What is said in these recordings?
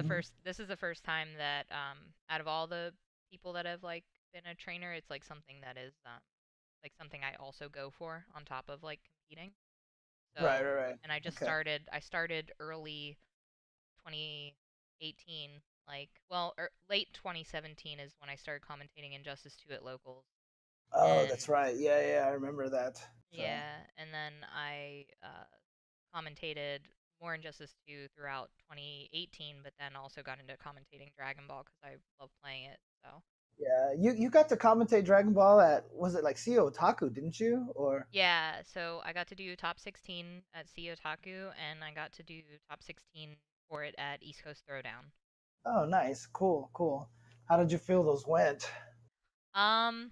Mhm. this is the first time that out of all the people that have like been a trainer, it's like something that is like something I also go for on top of like competing. Right, So, right, right. and Okay. I started early 2018, like well, late 2017 is when I started commentating Injustice 2 at locals. Oh, And that's right. Yeah, yeah, I remember that. So, yeah, and then I commentated more Injustice 2 throughout 2018, but then also got into commentating Dragon Ball because I love playing it. So yeah, you got to commentate Dragon Ball at, was it like CEO Otaku, didn't you? Or yeah, so I got to do top 16 at C Otaku, and I got to do top 16 for it at East Coast Throwdown. oh, nice. Cool, cool. How did you feel those went? Um,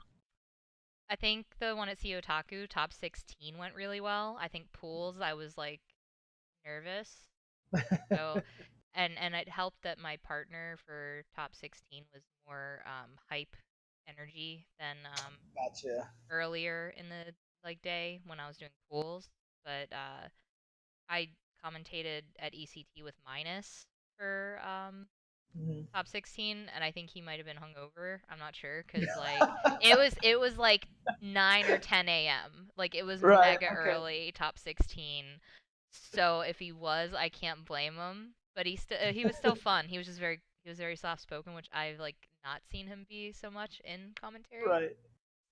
I think the one at C Otaku, top 16, went really well. I think pools, I was like nervous. So, and it helped that my partner for top 16 was more hype energy than Gotcha. earlier in the like day when I was doing pools. But I commentated at ECT with Minus for Mhm. top 16, and I think he might have been hungover. I'm not sure because like it was like 9 or 10 a.m. Like it was Right. mega Okay. early, top 16. So if he was, I can't blame him. But he was still fun. He was very soft spoken, which I've like not seen him be so much in commentary. Right.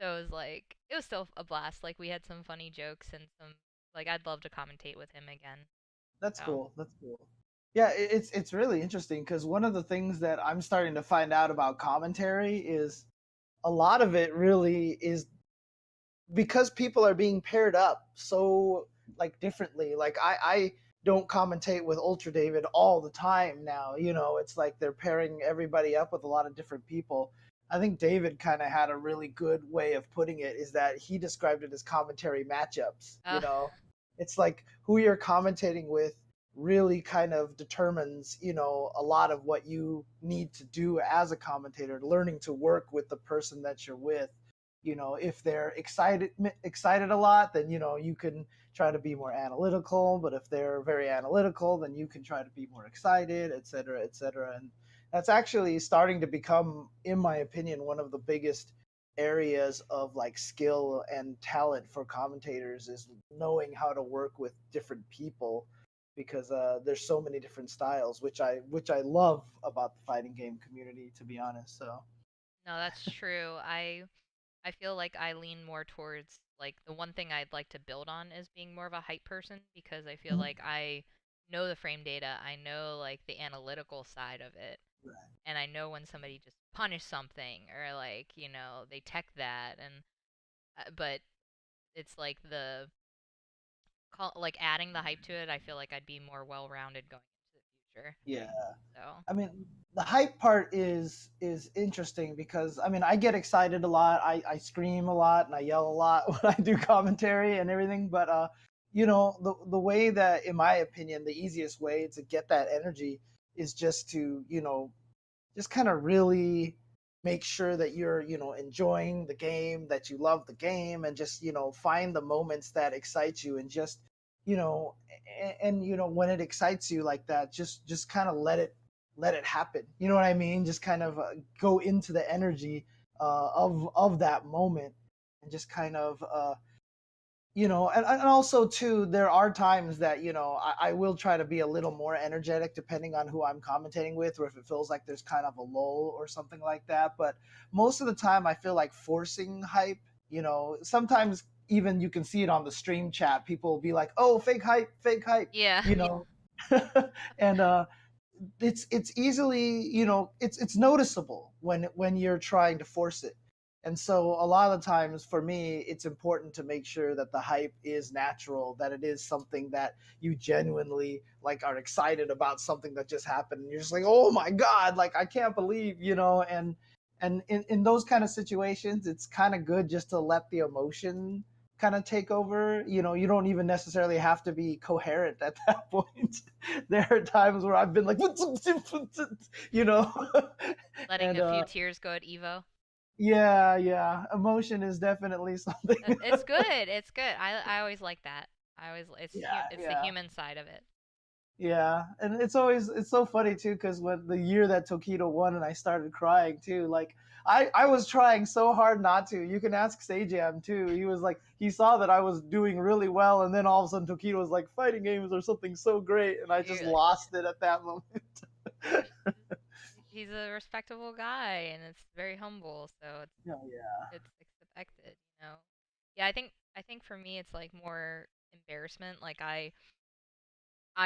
So it was still a blast. Like we had some funny jokes and some like I'd love to commentate with him again. That's So cool. That's cool. Yeah, it's really interesting because one of the things that I'm starting to find out about commentary is a lot of it really is because people are being paired up so like differently. Like I don't commentate with Ultra David all the time now. It's like they're pairing everybody up with a lot of different people. I think David kind of had a really good way of putting it, is that he described it as commentary matchups. uh It's like who you're commentating with really kind of determines, a lot of what you need to do as a commentator, learning to work with the person that you're with. If they're excited a lot, then you can try to be more analytical, but if they're very analytical, then you can try to be more excited, etc., etc. And that's actually starting to become, in my opinion, one of the biggest areas of like skill and talent for commentators, is knowing how to work with different people, because there's so many different styles, which I love about the fighting game community, to be honest. So no, that's true. I feel like I lean more towards like the one thing I'd like to build on is being more of a hype person because I feel like I know the frame data, I know like the analytical side of it, and I know when somebody just punished something or like, they tech that and but it's like like adding the hype to it, I feel like I'd be more well-rounded going into the future. yeah, So, I mean, the hype part is interesting because I mean, I get excited a lot. I scream a lot and I yell a lot when I do commentary and everything. But the way that, in my opinion, the easiest way to get that energy is just to just kind of really make sure that you're enjoying the game, that you love the game, and just find the moments that excite you, and just you know and when it excites you like that, just kind of let it happen. You know what I mean? Just kind of go into the energy of that moment, and just kind of and also too, there are times that I will try to be a little more energetic depending on who I'm commentating with, or if it feels like there's kind of a lull or something like that. But most of the time, I feel like forcing hype. Sometimes even you can see it on the stream chat. People will be like, "Oh, fake hype, fake hype," yeah. you know, and it's easily, it's noticeable when you're trying to force it. And so a lot of times for me, it's important to make sure that the hype is natural, that it is something that you genuinely like are excited about, something that just happened and you're just like, oh my god, like I can't believe, and in those kind of situations, it's kind of good just to let the emotion kind of take over. You don't even necessarily have to be coherent at that point. There are times where I've been like, you know, Letting and a few tears go at Evo. yeah, yeah, emotion is definitely something. It's good. It's good. I always like that. I always Yeah, it's the yeah, human side of it. Yeah, and it's so funny too because when the year that Tokido won and I started crying too, like I was trying so hard not to. You can ask Sajam too. He was like he saw that I was doing really well, and then all of a sudden Tokido was like fighting games or something so great, and I just You're like, lost it at that moment. he's a respectable guy and it's very humble, so Oh yeah. it's expected, you know. Yeah, I think for me it's like more embarrassment. Like I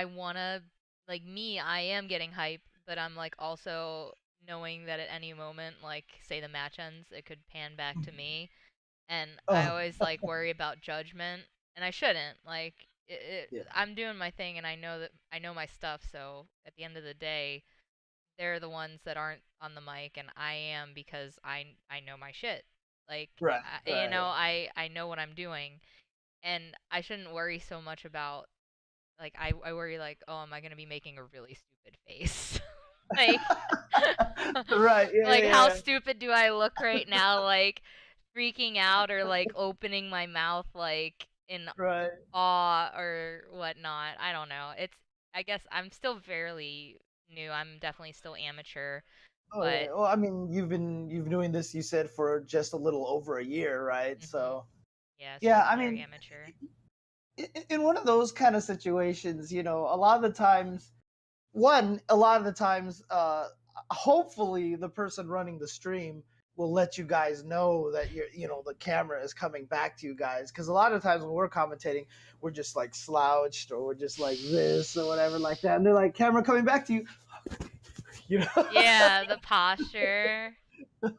wanna like me, I am getting hype, but I'm like also knowing that at any moment, like say the match ends, it could pan back to me, and I Oh always like worry about judgment, and I shouldn't. Like yeah. I'm doing my thing, and I know that I know my stuff. So at the end of the day, they're the ones that aren't on the mic, and I am because I know my shit. Like Right. you Right. know, I know what I'm doing, and I shouldn't worry so much about like I worry like, oh, am I gonna be making a really stupid face? Like Right. Yeah. like Yeah. how Yeah. stupid do I look right now? Like freaking out or like opening my mouth like in Right. awe or whatnot. I don't know. It's I guess I'm still fairly new. I'm definitely still amateur, Oh but yeah. Well, I mean, you've been doing this. You said for just a little over a year, right? mhm. So Yeah, yeah. still I very mean, amateur. in one of those kind of situations, a lot of the times, a lot of the times, hopefully the person running the stream will let you guys know that the camera is coming back to you guys. Because a lot of times when we're commentating, we're just like slouched or we're just like this or whatever like that, and they're like, "Camera coming back to you," you know. Yeah, the posture. Oh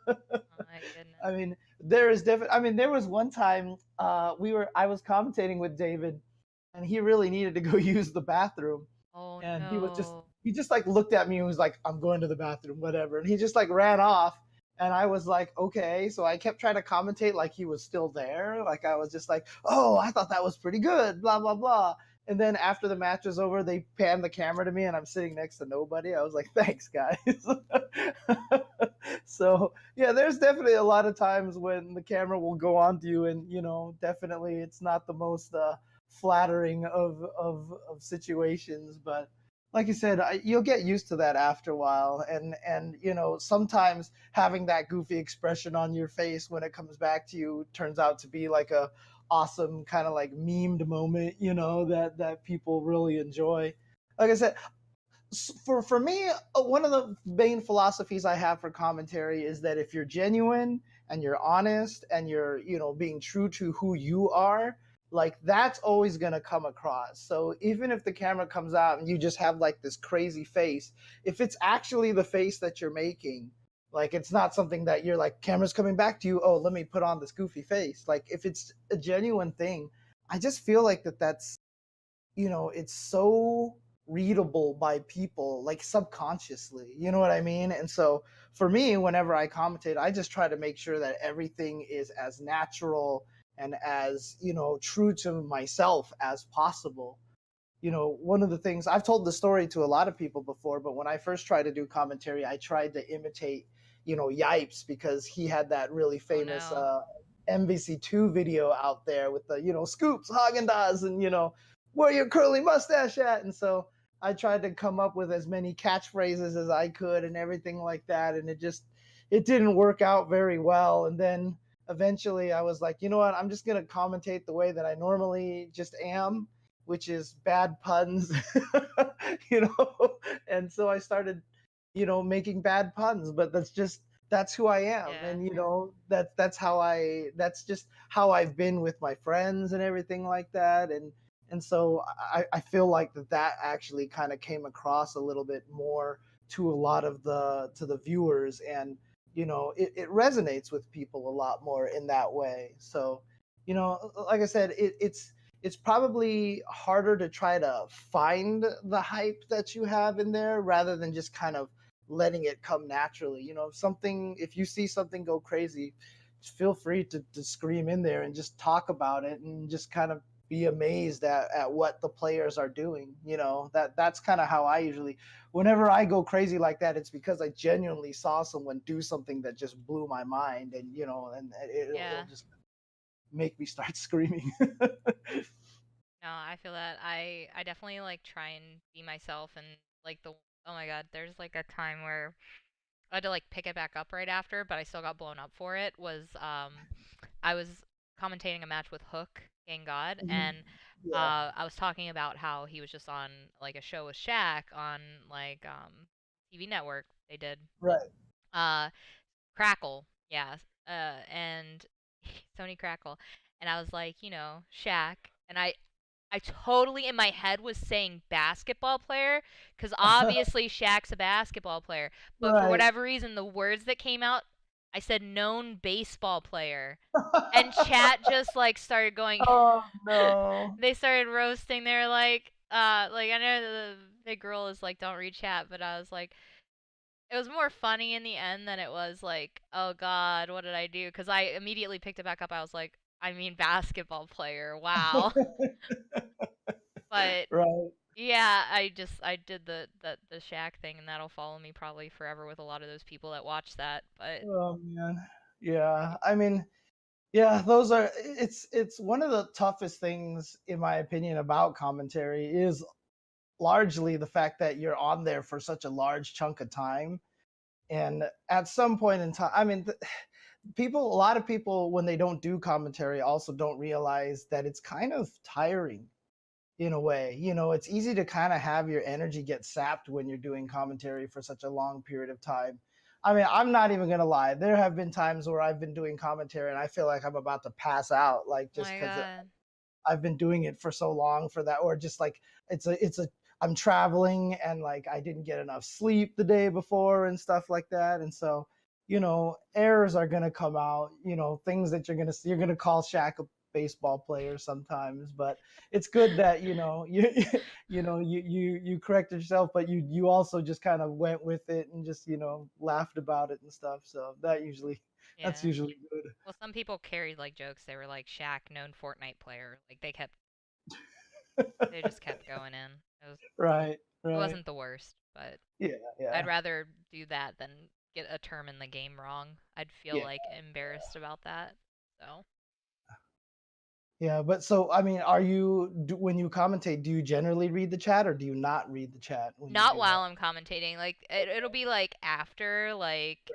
my goodness. I mean, there is definitely. I mean, there was one time I was commentating with David, and he really needed to go use the bathroom, Oh and no. he just like looked at me and was like, "I'm going to the bathroom, whatever," and he just like ran off, and I was like, "Okay," so I kept trying to commentate like he was still there, like I was just like, "Oh, I thought that was pretty good," blah blah blah. And then after the match was over, they panned the camera to me, and I'm sitting next to nobody. I was like, "Thanks, guys." So yeah, there's definitely a lot of times when the camera will go on to you, and definitely it's not the most flattering of situations, but like you said, you'll get used to that after a while, and sometimes having that goofy expression on your face when it comes back to you turns out to be like a awesome kind of like memed moment, that people really enjoy. Like I said, for me, one of the main philosophies I have for commentary is that if you're genuine and you're honest and you're being true to who you are, like that's always going to come across. So even if the camera comes out and you just have like this crazy face, if it's actually the face that you're making, like it's not something that you're like, camera's coming back to you, oh, let me put on this goofy face. Like if it's a genuine thing, I just feel like that's it's so readable by people like subconsciously, you know what I mean? And so for me, whenever I commentate, I just try to make sure that everything is as natural and as true to myself as possible. One of the things I've told the story to a lot of people before, but when I first tried to do commentary, I tried to imitate, Yipes because he had that really Oh famous no. MVC2 video out there with the, scoops, Haagen Dazs, and, where your curly mustache at? And so I tried to come up with as many catchphrases as I could and everything like that. And it didn't work out very well. And then eventually I was like, you know what? I'm just going to commentate the way that I normally just am, which is bad puns, you know. And so I started, making bad puns, but that's who I am, Yeah. and that's just how I've been with my friends and everything like that, and so I feel like that actually kind of came across a little bit more to a lot of the viewers, and it resonates with people a lot more in that way. So like I said, it's probably harder to try to find the hype that you have in there rather than just kind of letting it come naturally. If you see something go crazy, just feel free to scream in there and just talk about it and just kind of be amazed at what the players are doing. That's kind of how I usually, whenever I go crazy like that, it's because I genuinely saw someone do something that just blew my mind, and and it'll Yeah. just make me start screaming. No, I feel that. I definitely like try and be myself and like the oh my god, there's like a time where I had to like pick it back up right after, but I still got blown up for it. Was I was commentating a match with Hook, Gang God, Mhm. and Yeah, I was talking about how he was just on like a show with Shaq on like TV network. They did right. uh Crackle, yeah, and Sony Crackle, and I was like, Shaq, and I totally in my head was saying basketball player because obviously Shaq's a basketball player, but for Right. whatever reason, the words that came out, I said known baseball player, and chat just like started going. Oh no. They started roasting. They're like I know the big girl is like, don't read chat, but I was like, it was more funny in the end than it was like, oh god, what did I do? Because I immediately picked it back up. I was like, I mean, basketball player. Wow. But Right. yeah, I did the Shaq thing, and that'll follow me probably forever with a lot of those people that watch that. But Oh man. Yeah. I mean, yeah, those are it's one of the toughest things in my opinion about commentary is largely the fact that you're on there for such a large chunk of time. And at some point in time, I mean, people, a lot of people, when they don't do commentary, also don't realize that it's kind of tiring in a way. It's easy to kind of have your energy get sapped when you're doing commentary for such a long period of time. I mean, I'm not even gonna lie. There have been times where I've been doing commentary and I feel like I'm about to pass out, like oh just my because god, I've been doing it for so long for that, or just like it's a I'm traveling and like I didn't get enough sleep the day before and stuff like that, and so errors are gonna come out. Things that you're gonna call Shaq a baseball player sometimes, but it's good that you corrected yourself, but you also just kind of went with it and just laughed about it and stuff. So that's yeah. usually good. Well, some people carried like jokes. They were like Shaq, known Fortnite player. Like they just kept going in. Right, It right. wasn't the worst, but Yeah, I'd yeah. rather do that than get a term in the game wrong. I'd feel Yeah. like embarrassed about that. So, Yeah, but so I mean, when you commentate, do you generally read the chat or do you not read the chat when you not do that? while I'm commentating. Like it'll be like after, like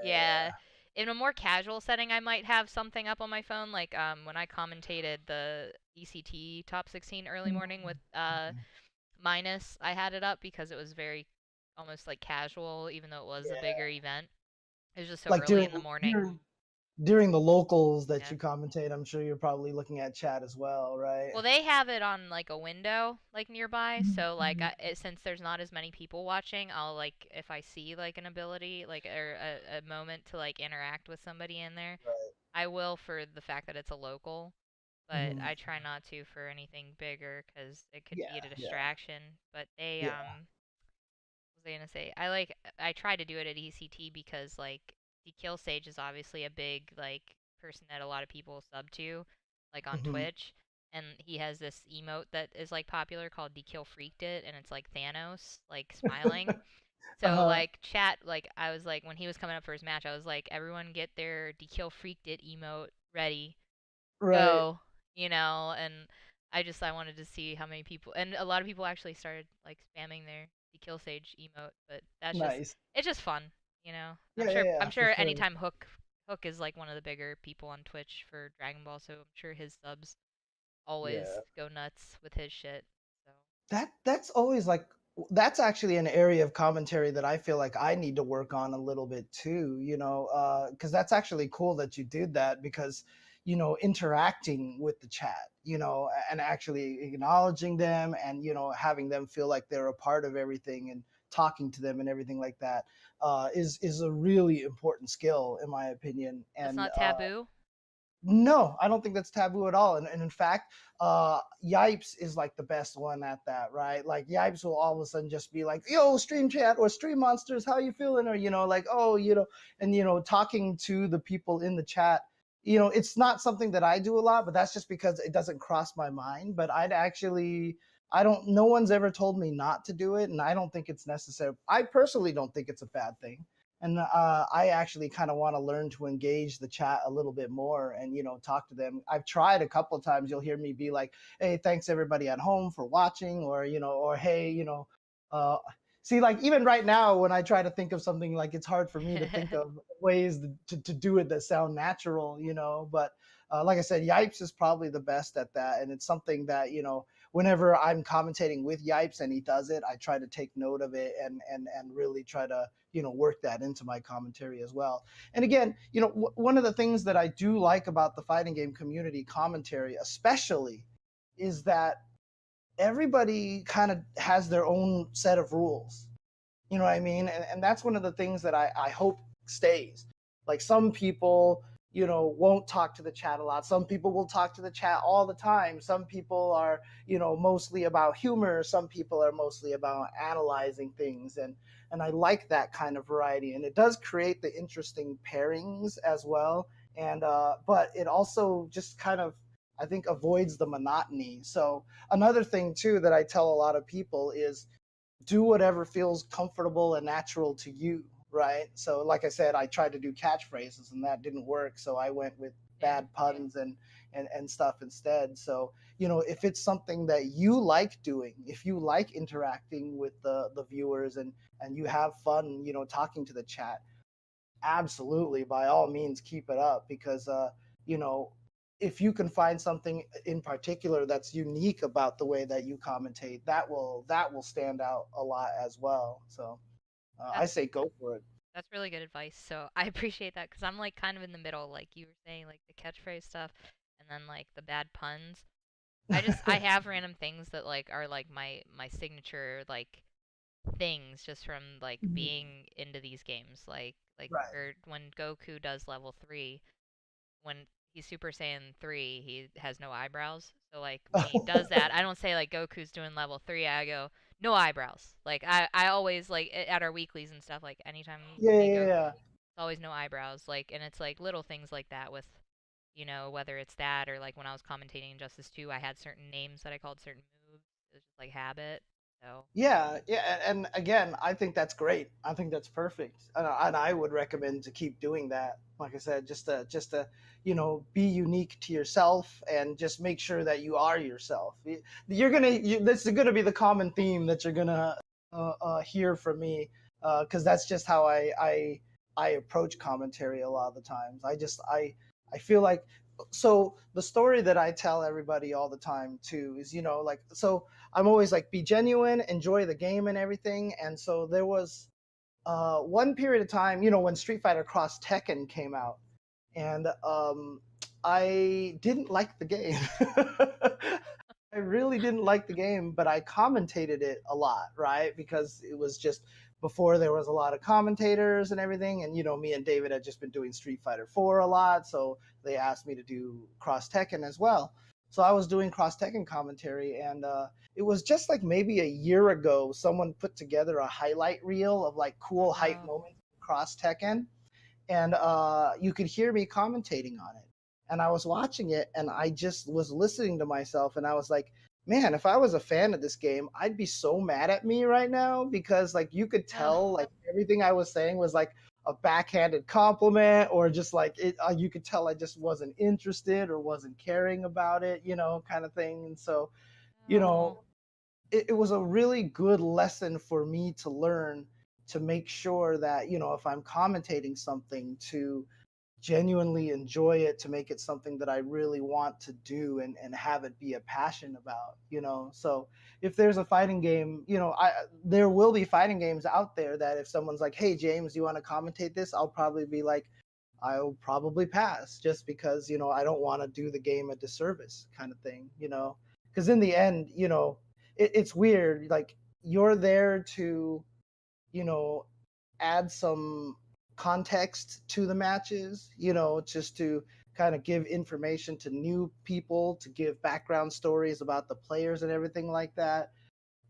yeah. Yeah, In a more casual setting, I might have something up on my phone. Like when I commentated the ECT Top 16 early yeah, morning with yeah. Minus, I had it up because it was very almost like casual, even though it was a Yeah. bigger event. It was just so Like early during in the morning. during during the locals that Yeah. you commentate, I'm sure you're probably looking at chat as well, right? Well, they have it on like a window like nearby, so like Mhm. since there's not as many people watching, I'll like if I see like an ability like or a moment to like interact with somebody in there, Right. I will for the fact that it's a local, but Mhm. I try not to for anything bigger because it could Yeah, be a yeah, distraction. But they yeah. what was I gonna say? I try to do it at ECT because like the Kill Sage is obviously a big like person that a lot of people sub to, like on Mhm. Twitch, and he has this emote that is like popular called DKill Freaked It, and it's like Thanos like smiling. So Uh-huh. like chat, like I was like when he was coming up for his match, I was like everyone get their DKill Freaked It emote ready, Right. go, and I wanted to see how many people, and a lot of people actually started like spamming the Kill Sage emote, but Nice. it's just fun. Yeah, yeah, I'm yeah, for sure sure. anytime Hook is like one of the bigger people on Twitch for Dragon Ball, so I'm sure his subs always Yeah. go nuts with his shit. So That's always like that's actually an area of commentary that I feel like I need to work on a little bit too, because that's actually cool that you did that because, interacting with the chat, and actually acknowledging them and, having them feel like they're a part of everything and talking to them and everything like that is a really important skill in my opinion. that's And not taboo. no, I don't think that's taboo at all. And in fact, Yipes is like the best one at that, right? Like Yipes will all of a sudden just be like, "Yo, stream chat or stream monsters, how you feeling?" Or like, "Oh, and talking to the people in the chat. It's not something that I do a lot, but that's just because it doesn't cross my mind. But I don't. No one's ever told me not to do it, and I don't think it's necessary. I personally don't think it's a bad thing. and I actually kind of want to learn to engage the chat a little bit more and talk to them. I've tried a couple of times. You'll hear me be like, "Hey, thanks everybody at home for watching," or or "Hey, uh, see, like even right now when I try to think of something, like it's hard for me to think of ways to do it that sound natural, But like I said, Yipes is probably the best at that, and it's something that whenever I'm commentating with Yipes and he does it, I try to take note of it and really try to work that into my commentary as well. And again, one of the things that I do like about the fighting game community commentary, especially, is that everybody kind of has their own set of rules. You know what I mean? And that's one of the things that I hope stays. Like some people, won't talk to the chat a lot. Some people will talk to the chat all the time. Some people are, mostly about humor. Some people are mostly about analyzing things. And I like that kind of variety. And it does create the interesting pairings as well. And but it also just kind of, I think, avoids the monotony. So another thing too that I tell a lot of people is do whatever feels comfortable and natural to you, right? So like I said, I tried to do catchphrases and that didn't work, so I went with Yeah. bad puns and stuff instead. So if it's something that you like doing, if you like interacting with the viewers and you have fun talking to the chat, absolutely, by all means, keep it up, because you know if you can find something in particular that's unique about the way that you commentate, that will stand out a lot as well. So I That's say go for it. that's really good advice. So I appreciate that because I'm like kind of in the middle, like you were saying, like the catchphrase stuff, and then like the bad puns. I have random things that like are like my signature like things just from like being into these games. Like Right. or when Goku does level 3, when he's Super Saiyan 3, he has no eyebrows. So like when he does that, I don't say like Goku's doing level 3. I go no eyebrows. Like I always like at our weeklies and stuff, like anytime Yeah, we yeah, go, yeah. it's always no eyebrows. Like, and it's like little things like that with whether it's that or like when I was commentating Injustice 2, I had certain names that I called certain moves. It was just like habit. So, Yeah, yeah, and again, I think that's great. I think that's perfect, and I would recommend to keep doing that. Like I said, just to be unique to yourself and just make sure that you are yourself. This is gonna be the common theme that you're gonna hear from me, because that's just how I approach commentary a lot of the times. I feel like, so the story that I tell everybody all the time too is like, so I'm always like, be genuine, enjoy the game and everything. And so there was one period of time, when Street Fighter Cross Tekken came out, and I didn't like the game. I really didn't like the game, but I commentated it a lot, right? Because it was just before there was a lot of commentators and everything, and me and David had just been doing Street Fighter 4 a lot, so they asked me to do Cross Tekken as well. So I was doing Cross Tekken commentary, and it was just like maybe a year ago, someone put together a highlight reel of like cool hype oh, moments in Cross Tekken, and you could hear me commentating on it. And I was watching it, and I just was listening to myself, and I was like, "Man, if I was a fan of this game, I'd be so mad at me right now because like you could oh, tell like everything I was saying was like a backhanded compliment, or just like it. You could tell I just wasn't interested or wasn't caring about it, kind of thing." And so, you no. know, it was a really good lesson for me to learn, to make sure that if I'm commentating something, to genuinely enjoy it, to make it something that I really want to do and have it be a passion about. So if there's a fighting game, there will be fighting games out there that if someone's like, "Hey James, you want to commentate this?" I'll probably be like, I'll probably pass, just because I don't want to do the game a disservice, kind of thing. Because in the end, it's weird. Like, you're there to you know add some context to the matches, just to kind of give information to new people, to give background stories about the players and everything like that.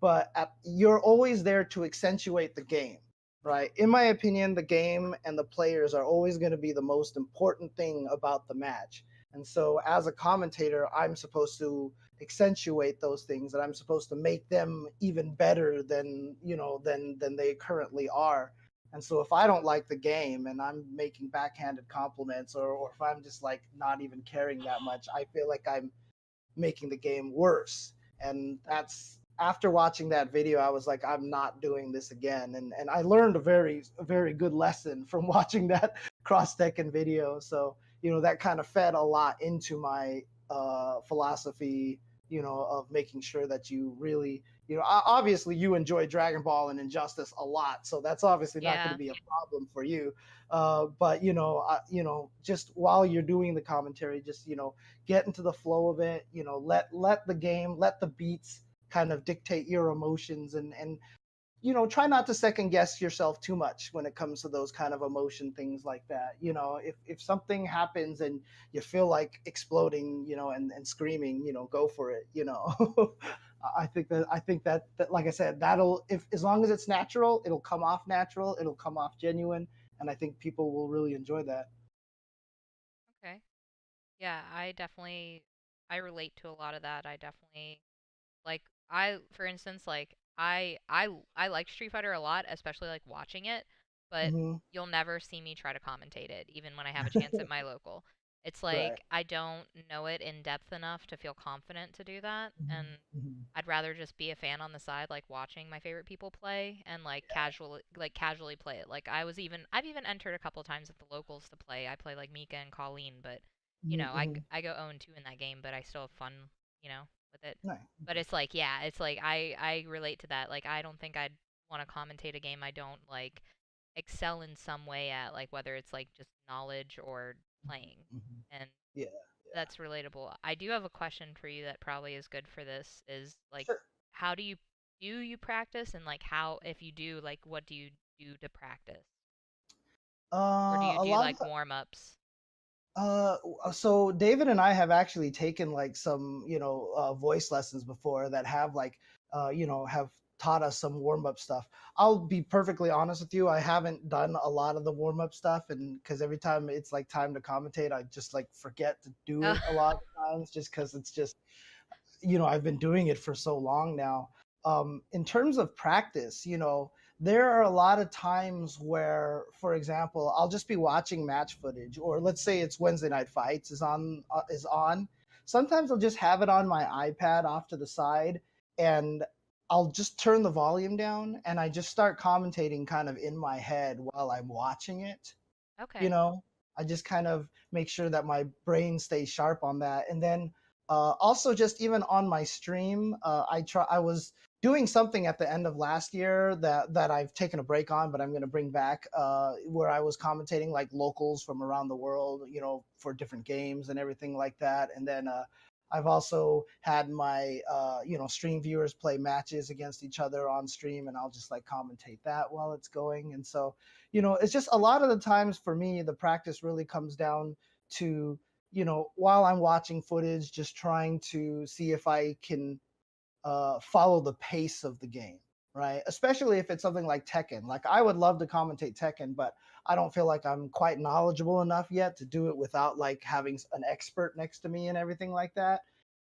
But you're always there to accentuate the game, right? In my opinion, the game and the players are always going to be the most important thing about the match. And so, as a commentator, I'm supposed to accentuate those things, and I'm supposed to make them even better than they currently are. And so if I don't like the game and I'm making backhanded compliments, or if I'm just like not even caring that much, I feel like I'm making the game worse. And that's after watching that video, I was like, I'm not doing this again. And I learned a very good lesson from watching that cross Tekken video. So, that kind of fed a lot into my philosophy, of making sure that you really, obviously you enjoy Dragon Ball and Injustice a lot. So that's obviously not going to Yeah. be a problem for you. But, just while you're doing the commentary, just, get into the flow of it, let the game, let the beats kind of dictate your emotions, and try not to second guess yourself too much when it comes to those kind of emotion things like that. If something happens and you feel like exploding, and screaming, go for it. I think that like I said, that'll, if as long as it's natural, it'll come off natural, it'll come off genuine, and I think people will really enjoy that. Okay. Yeah, I relate to a lot of that. I definitely like I for instance like I like Street Fighter a lot, especially like watching it, but Hmm. you'll never see me try to commentate it even when I have a chance at my local. It's Right. like I don't know it in depth enough to feel confident to do that, and Hmm. Hmm. I'd rather just be a fan on the side like watching my favorite people play and casually play it. Like I've even entered a couple times at the locals to play. I play like Mika and Colleen, but Hmm. I go 0-2 in that game, but I still have fun, with it. Nice. But it's like, yeah, it's like I relate to that. Like I don't think I'd want to commentate a game I don't like excel in some way at, like whether it's like just knowledge or playing. Hmm. And Yeah. that's relatable. I do have a question for you that probably is good for this is like Sure. how do you practice, and like how, if you do, like what do you do to practice? Or do you A do lot of like warm-ups? so David and I have actually taken like some, voice lessons before that have like, have taught us some warm up stuff. I'll be perfectly honest with you. I haven't done a lot of the warm up stuff, and because every time it's like time to commentate, I just like forget to do Oh, it a lot of times, just because it's just, I've been doing it for so long now. In terms of practice, there are a lot of times where, for example, I'll just be watching match footage, or let's say it's Wednesday Night Fights is on. Sometimes I'll just have it on my iPad off to the side, and I'll just turn the volume down, and I just start commentating kind of in my head while I'm watching it. you okay. know I just kind of make sure that my brain stays sharp on that. And then also, just even on my stream, I was doing something at the end of last year that I've taken a break on, but I'm going to bring back, where I was commentating like locals from around the world, for different games and everything like that. And then I've also had my stream viewers play matches against each other on stream, and I'll just like commentate that while it's going. And so, it's just a lot of the times for me, the practice really comes down to, while I'm watching footage, just trying to see if I can follow the pace of the game, right? Especially if it's something like Tekken. Like, I would love to commentate Tekken, but I don't feel like I'm quite knowledgeable enough yet to do it without like having an expert next to me and everything like that.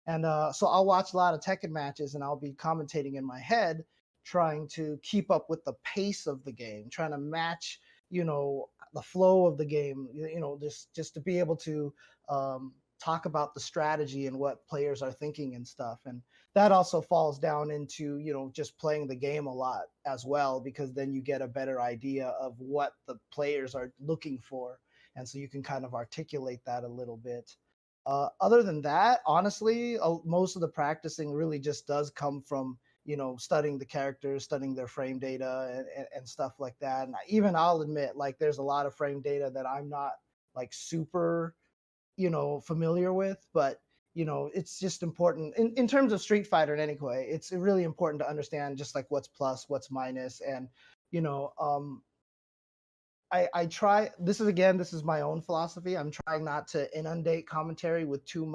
And so I'll watch a lot of Tekken matches, and I'll be commentating in my head, trying to keep up with the pace of the game, trying to match, the flow of the game, just to be able to talk about the strategy and what players are thinking and stuff. And that also falls down into, just playing the game a lot as well, because then you get a better idea of what the players are looking for, and so you can kind of articulate that a little bit. Other than that, honestly, most of the practicing really just does come from, studying the characters, studying their frame data, and stuff like that. And even I'll admit, like, there's a lot of frame data that I'm not like super, familiar with. But it's just important in terms of Street Fighter. In any way, it's really important to understand just like what's plus, what's minus. And you know I try, this is my own philosophy. I'm trying not to inundate commentary with too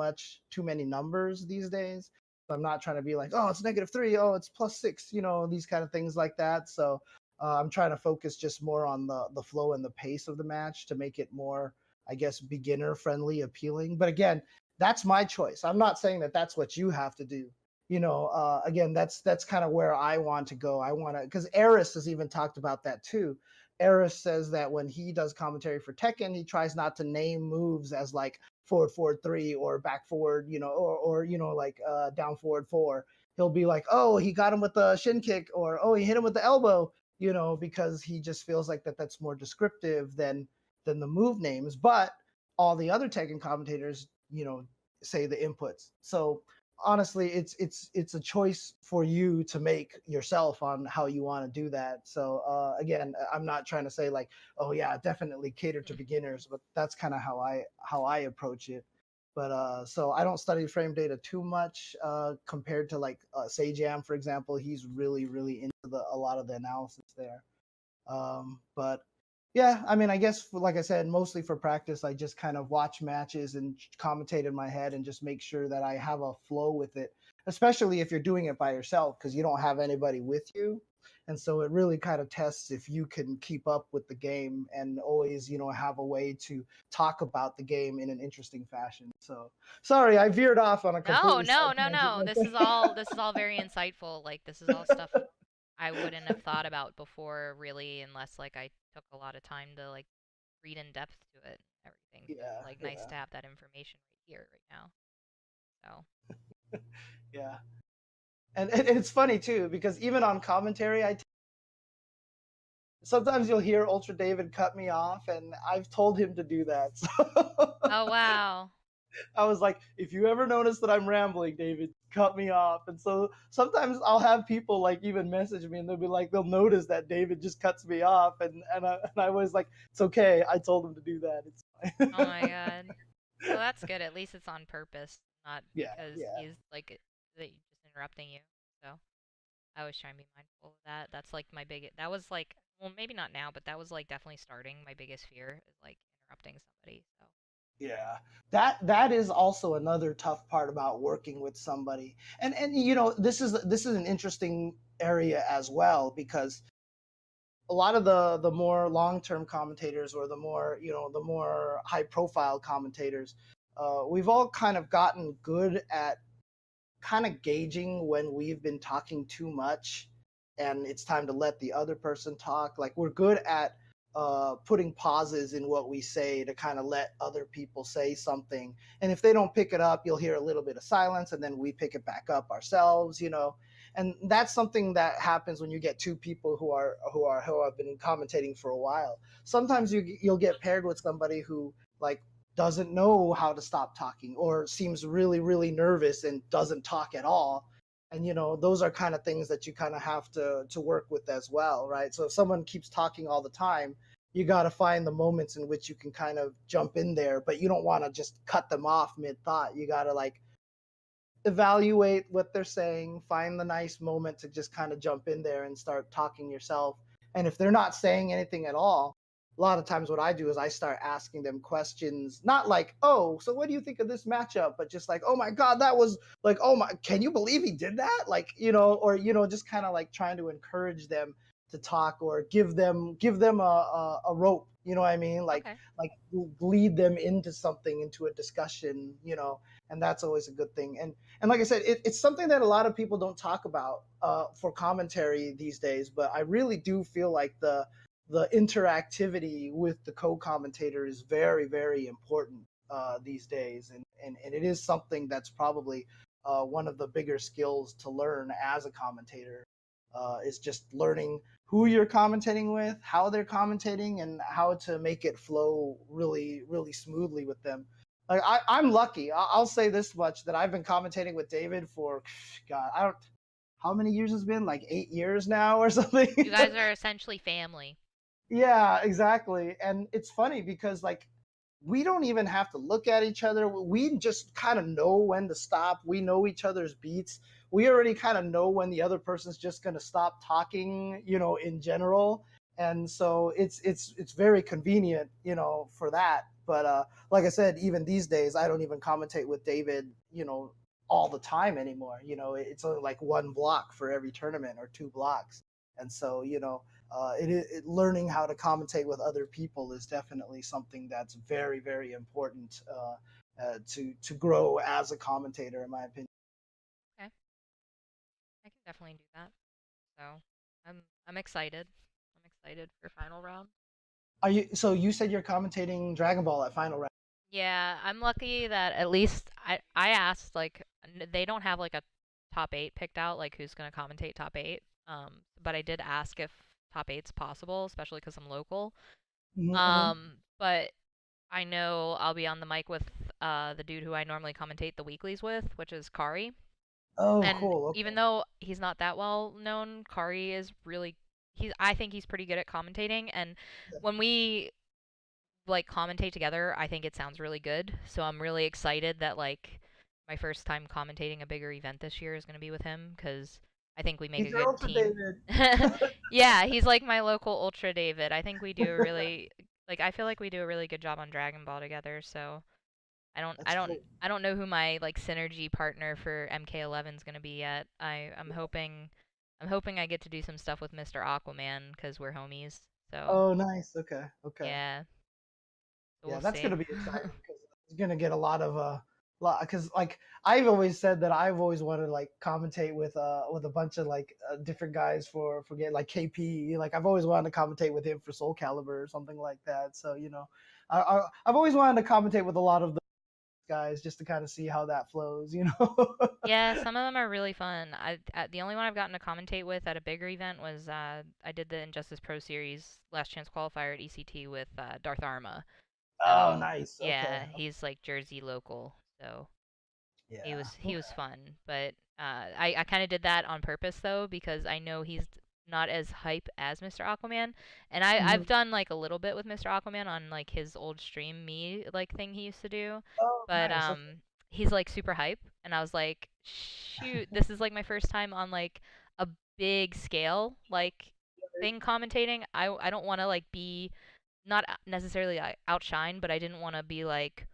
many numbers these days. So I'm not trying to be like, oh, it's -3, oh, it's +6, these kind of things like that. So I'm trying to focus just more on the flow and the pace of the match to make it more, I guess, beginner friendly, appealing. But again, that's my choice. I'm not saying that that's what you have to do. Again, that's kind of where I want to go. I want to, because Eris has even talked about that too. Eris says that when he does commentary for Tekken, he tries not to name moves as like forward forward three or back forward, or like down forward four. He'll be like, oh, he got him with the shin kick, or oh, he hit him with the elbow, because he just feels like that's more descriptive than the move names. But all the other Tekken commentators, say the inputs. So honestly, it's a choice for you to make yourself on how you want to do that. So again, I'm not trying to say like, oh yeah, definitely cater to beginners, but that's kind of how I approach it. But so I don't study frame data too much compared to like Sajam, for example. He's really into a lot of the analysis there. But yeah, I mean, I guess like I said, mostly for practice, I just kind of watch matches and commentate in my head and just make sure that I have a flow with it, especially if you're doing it by yourself because you don't have anybody with you. And so it really kind of tests if you can keep up with the game and always, have a way to talk about the game in an interesting fashion. So sorry, I veered off on a No, completely no, side no, tangent no. right This is all very insightful. Like this is all stuff there. I wouldn't have thought about before really unless like I took a lot of time to like read in depth to it and everything. So it's Yeah, like nice yeah, to have that information right here right now. So, yeah. And it's funny too because even on commentary, sometimes you'll hear Ultra David cut me off, and I've told him to do that. So oh wow. I was like, if you ever notice that I'm rambling, David, cut me off. And so sometimes I'll have people like even message me, and they'll be like, they'll notice that David just cuts me off, and I was like, it's okay. I told him to do that. It's Oh fine. my god. Well, that's good. At least it's on purpose, not Yeah, because yeah, he's like that just interrupting you. So, I always try and be mindful of that. That's like my big that was like well, maybe not now, but that was like definitely starting my biggest fear is like interrupting somebody. So, yeah. That is also another tough part about working with somebody. And this is an interesting area as well because a lot of the more long-term commentators or the more high profile commentators, we've all kind of gotten good at kind of gauging when we've been talking too much and it's time to let the other person talk. Like we're good at putting pauses in what we say to kind of let other people say something. And if they don't pick it up, you'll hear a little bit of silence, and then we pick it back up ourselves. And that's something that happens when you get two people who have been commentating for a while. Sometimes you'll get paired with somebody who like doesn't know how to stop talking or seems really nervous and doesn't talk at all. And those are kind of things that you kind of have to work with as well, right? So if someone keeps talking all the time, you got to find the moments in which you can kind of jump in there, but you don't want to just cut them off mid thought. You got to like evaluate what they're saying, find the nice moment to just kind of jump in there and start talking yourself. And if they're not saying anything at all, a lot of times what I do is I start asking them questions, not like, oh, so what do you think of this matchup? But just like, oh my God, that was like, oh my, can you believe he did that? Like, or, just kind of like trying to encourage them to talk or give them a rope, you know what I mean? okay. Like lead them into something, into a discussion, and that's always a good thing. And like I said, it's something that a lot of people don't talk about for commentary these days. But I really do feel like the interactivity with the co-commentator is very important these days, and it is something that's probably one of the bigger skills to learn as a commentator. Is just learning who you're commentating with, how they're commentating, and how to make it flow really smoothly with them. Like I'm lucky. I'll say this much that I've been commentating with David for God, I don't how many years has it been? Like 8 years now or something. You guys are essentially family. Yeah, exactly. And it's funny because like we don't even have to look at each other. We just kind of know when to stop. We know each other's beats. We already kind of know when the other person's just going to stop talking, in general. And so it's very convenient, for that. But like I said, even these days, I don't even commentate with David, all the time anymore. It's only like one block for every tournament or two blocks. And so, learning how to commentate with other people is definitely something that's very important to grow as a commentator, in my opinion. Okay. I can definitely do that. So, I'm excited. I'm excited for final round. Are you? So you said you're commentating Dragon Ball at Final Round. Yeah, I'm lucky that at least I asked like they don't have like a top 8 picked out like who's going to commentate top 8. But I did ask if top eight's possible, especially cuz I'm local. Mm-hmm. But I know I'll be on the mic with the dude who I normally commentate the weeklies with, which is Kari. Oh, And cool. even Okay. though he's not that well known, Kari is really he's I think he's pretty good at commentating, and when we like commentate together, I think it sounds really good. So I'm really excited that like my first time commentating a bigger event this year is going to be with him cuz I think we make He's a your good Ultra team. David. Yeah, he's like my local Ultra David. I think we do a really like I feel like we do a really good job on Dragon Ball together, so I don't I That's don't cool. I don't know who my like synergy partner for MK11 is going to be yet. I'm hoping I get to do some stuff with Mr. Aquaman cuz we're homies. So, Oh, nice. Okay. Okay. yeah, so Yeah, we'll that's see. gonna be exciting because it's gonna get a lot of lot because like I've always said that I've always wanted to like commentate with a bunch of like different guys for get like KP, like I've always wanted to commentate with him for Soul Calibur or something like that. So I've always wanted to commentate with a lot of the guys just to kind of see how that flows, you know. Yeah, some of them are really fun. The only one I've gotten to commentate with at a bigger event was I did the Injustice Pro Series Last Chance qualifier at ECT with Darth Arma. Oh, So nice. Okay. yeah, he's like Jersey local. So he Yeah. was he Okay. was fun, but I kind of did that on purpose though because I know he's not as hype as Mr. Aquaman, and I've Mhm. done like a little bit with Mr. Aquaman on like his old stream me like thing he used to do, Oh, but nice. Okay. he's like super hype, and I was like, shoot, this is like my first time on like a big scale like thing commentating. I don't want to like be not necessarily outshine, but I didn't want to be like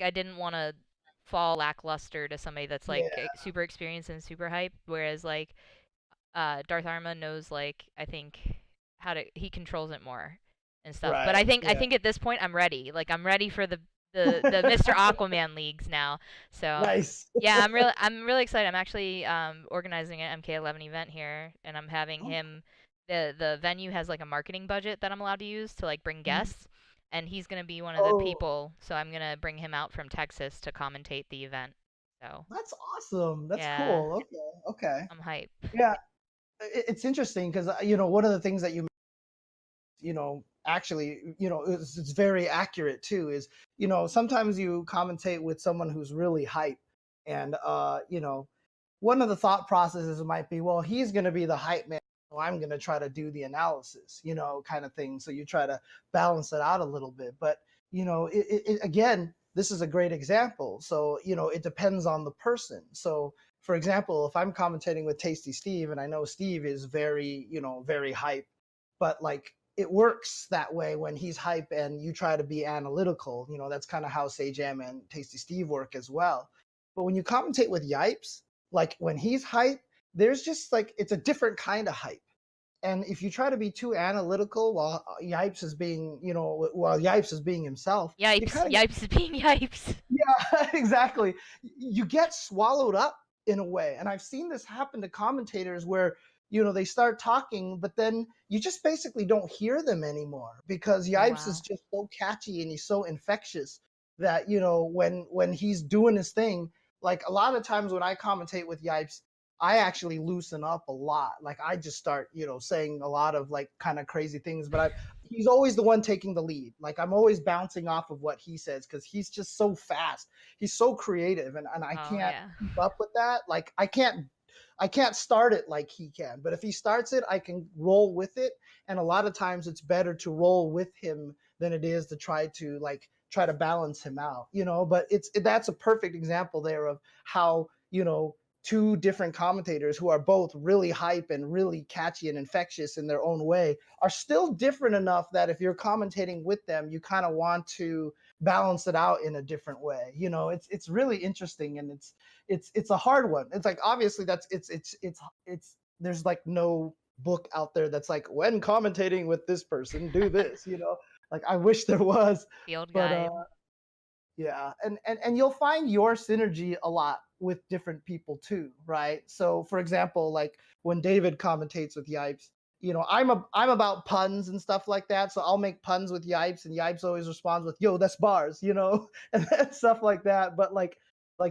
I didn't want to fall lackluster to somebody that's like Yeah. super experienced and super hype. Whereas like Darth Arma knows like I think how to he controls it more and stuff. But Right. I Yeah. think at this point I'm ready. Like I'm ready for the Mr. Aquaman leagues now. So Nice. yeah, I'm really excited. I'm actually organizing an MK11 event here, and I'm having Oh, him. The venue has like a marketing budget that I'm allowed to use to like bring mhm. guests, and he's gonna be one of the Oh, people. So I'm gonna bring him out from Texas to commentate the event. So that's awesome. That's yeah, cool. Okay. Okay. I'm hype. Yeah, it's interesting because one of the things that actually it's very accurate too is sometimes you commentate with someone who's really hype and one of the thought processes might be, well, he's going to be the hype man, so I'm going to try to do the analysis, kind of thing. So you try to balance it out a little bit, but again, this is a great example. So it depends on the person. So for example, if I'm commentating with Tasty Steve and I know Steve is very very hype, but like it works that way when he's hype and you try to be analytical. That's kind of how Sage M and Tasty Steve work as well. But when you commentate with Yipes, like when he's hype, there's just like it's a different kind of hype. And if you try to be too analytical while Yipes is being himself, you Yipes! kind of get Yipes is being yipes. yeah, exactly. You get swallowed up in a way. And I've seen this happen to commentators where, they start talking, but then you just basically don't hear them anymore because Oh Yipes is wow. just so catchy and he's so infectious that, when he's doing his thing, like a lot of times when I commentate with Yipes, I actually loosen up a lot. Like I just start, saying a lot of like kind of crazy things, but he's always the one taking the lead. Like I'm always bouncing off of what he says because he's just so fast. He's so creative, and I Oh can't yeah. keep up with that. Like I can't start it like he can. But if he starts it, I can roll with it. And a lot of times it's better to roll with him than it is to try to balance him out. But that's a perfect example there of how two different commentators who are both really hype and really catchy and infectious in their own way are still different enough that if you're commentating with them, you kind of want to balance it out in a different way. It's really interesting, and it's a hard one. It's like obviously that's it's there's like no book out there that's like when commentating with this person do this. Like I wish there was, Field but guide. yeah, and you'll find your synergy a lot with different people too, right? So, for example, like when David commentates with Yipes, I'm about puns and stuff like that, so I'll make puns with Yipes, and Yipes always responds with "Yo, that's bars," and stuff like that. But like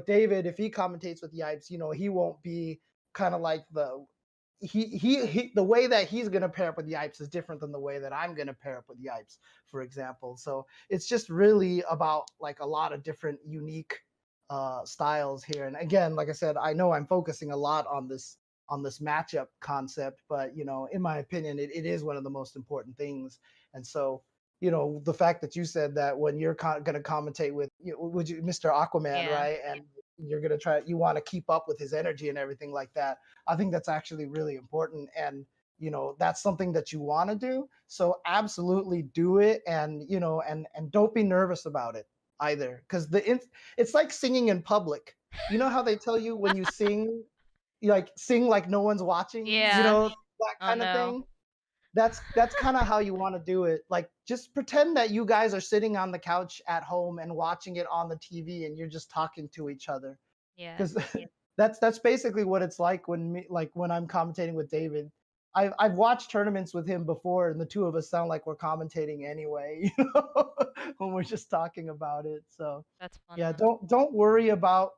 David, if he commentates with Yipes, he won't be kind of like the way that he's going to pair up with Yipes is different than the way that I'm going to pair up with Yipes, for example. So it's just really about like a lot of different unique styles here. And again, like I said, I know I'm focusing a lot on this matchup concept, but in my opinion, it is one of the most important things. And so, the fact that you said that when you're going to commentate with, would you, Mr. Aquaman, Yeah. right? And you're going to you want to keep up with his energy and everything like that. I think that's actually really important. And, that's something that you want to do. So absolutely do it. And, and don't be nervous about it either. Cause it's like singing in public. You know how they tell you when you sing, you like sing like no one's watching, Yeah. that Oh kind of no. thing. That's kind of how you want to do it. Like just pretend that you guys are sitting on the couch at home and watching it on the TV and you're just talking to each other. Yeah. Because that's basically what it's like when I'm commentating with David. I've watched tournaments with him before, and the two of us sound like we're commentating anyway, when we're just talking about it. So That's yeah, funny. don't worry about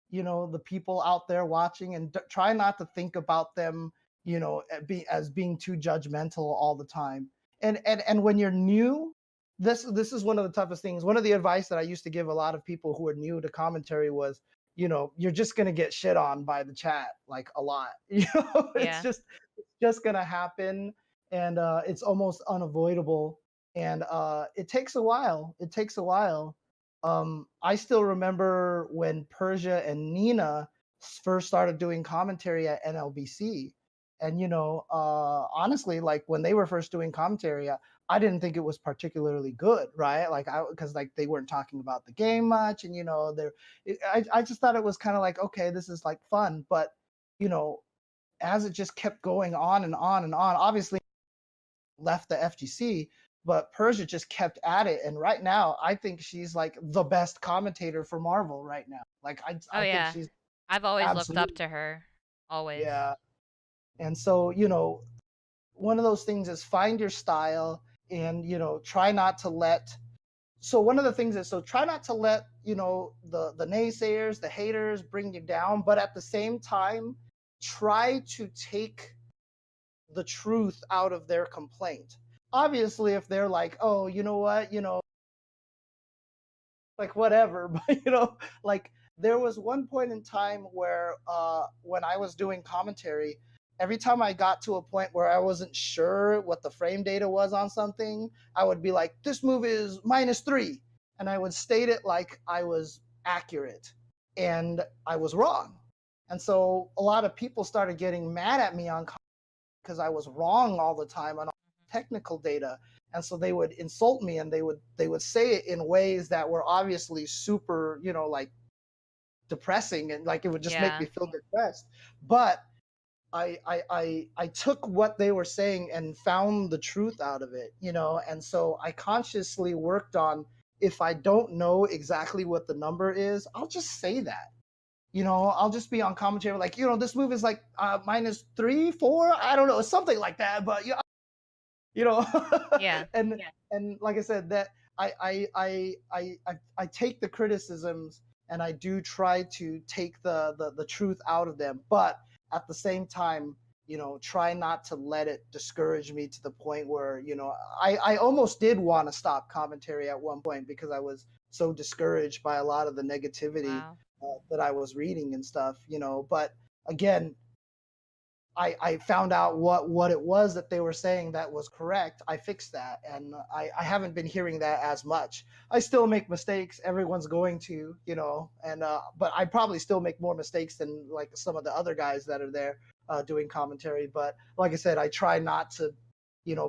the people out there watching, and try not to think about them as being too judgmental all the time. And when you're new, this is one of the toughest things. One of the advice that I used to give a lot of people who are new to commentary was, you're just going to get shit on by the chat like a lot. It's Yeah. just going to happen, and it's almost unavoidable. And it takes a while. It takes a while. I still remember when Persia and Nina first started doing commentary at NLBC. And, honestly, like when they were first doing commentary, I didn't think it was particularly good, right? Like, because like they weren't talking about the game much. And, I just thought it was kind of like, okay, this is like fun. But, you know, as it just kept going on and on and on, obviously left the FGC, but Persia just kept at it. And right now, I think she's like the best commentator for Marvel right now. Like Oh I think yeah. she's I've always looked up absolutely, to her. Always. yeah. And so one of those things is find your style, and try not to let. So one of the things is, so try not to let the naysayers, the haters bring you down, but at the same time, try to take the truth out of their complaint. Obviously, if they're like, oh, you know what, like whatever, but like there was one point in time where when I was doing commentary, every time I got to a point where I wasn't sure what the frame data was on something, I would be like, this move is -3, and I would state it like I was accurate, and I was wrong. And so a lot of people started getting mad at me on because I was wrong all the time on Hmm. technical data. And so they would insult me, and they would say it in ways that were obviously super, like depressing, and like it would just make Yeah. me feel depressed. But I took what they were saying and found the truth out of it, and so I consciously worked on, if I don't know exactly what the number is, I'll just say that. I'll just be on commentary like, this move is like -3, 4, I don't know, something like that. But you know Yeah. and and like I said, that I take the criticisms, and I do try to take the truth out of them, but at the same time, try not to let it discourage me to the point where I almost did want to stop commentary at one point because I was so discouraged by a lot of the negativity Wow. that I was reading and stuff. But again, I found out what it was that they were saying that was correct. I fixed that, and I haven't been hearing that as much. I still make mistakes. Everyone's going to, and but I probably still make more mistakes than like some of the other guys that are there doing commentary. But like I said, I try not to,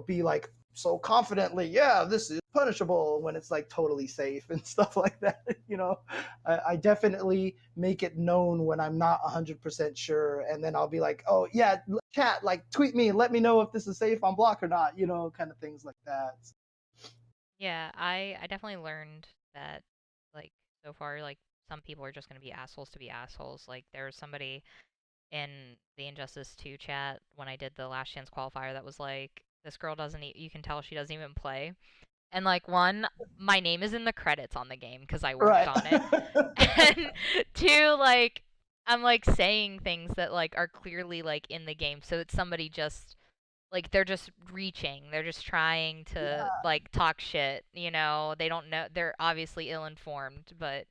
be like so confidently, yeah, this is punishable, when it's like totally safe and stuff like that. I definitely make it known when I'm not 100% sure, and then I'll be like, oh yeah, chat, like tweet me, let me know if this is safe on block or not, kind of things like that. Yeah, I definitely learned that, like, so far, like, some people are just gonna be assholes to be assholes. Like, there was somebody in the Injustice 2 chat when I did the Last Chance qualifier that was like, this girl doesn't, you can tell she doesn't even play. And like, one, my name is in the credits on the game because I worked Right. on it. And two, like, I'm like saying things that like are clearly like in the game. So it's somebody just like they're just reaching. They're just trying to Yeah. like talk shit, you know. They don't know, they're obviously ill-informed, but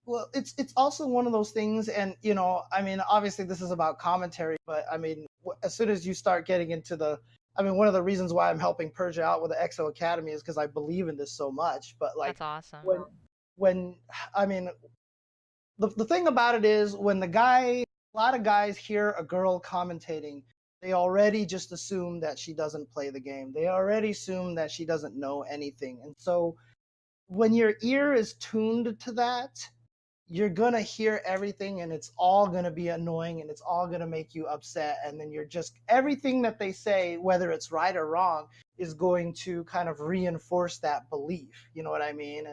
Well, it's also one of those things, and I mean, obviously this is about commentary, but I mean, as soon as you start getting into I mean, one of the reasons why I'm helping Persia out with the EXO Academy is because I believe in this so much. But like, that's awesome. when I mean, the thing about it is when a lot of guys hear a girl commentating, they already just assume that she doesn't play the game. They already assume that she doesn't know anything, and so when your ear is tuned to that, you're gonna hear everything and it's all gonna be annoying and it's all gonna make you upset, and then you're just everything that they say, whether it's right or wrong, is going to kind of reinforce that belief. You know what I mean?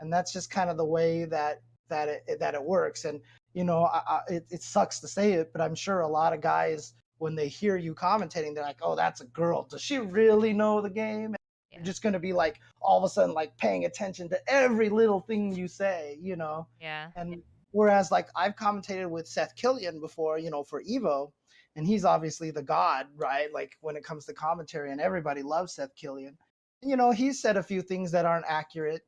And that's just kind of the way that it works. And it sucks to say it, but I'm sure a lot of guys, when they hear you commentating, they're like, oh, that's a girl, does she really know the game? You're Yeah. just going to be like all of a sudden like paying attention to every little thing you say. Yeah. And whereas like I've commentated with Seth Killian before, for Evo, and he's obviously the god, right? Like when it comes to commentary, and everybody loves Seth Killian. He's said a few things that aren't accurate,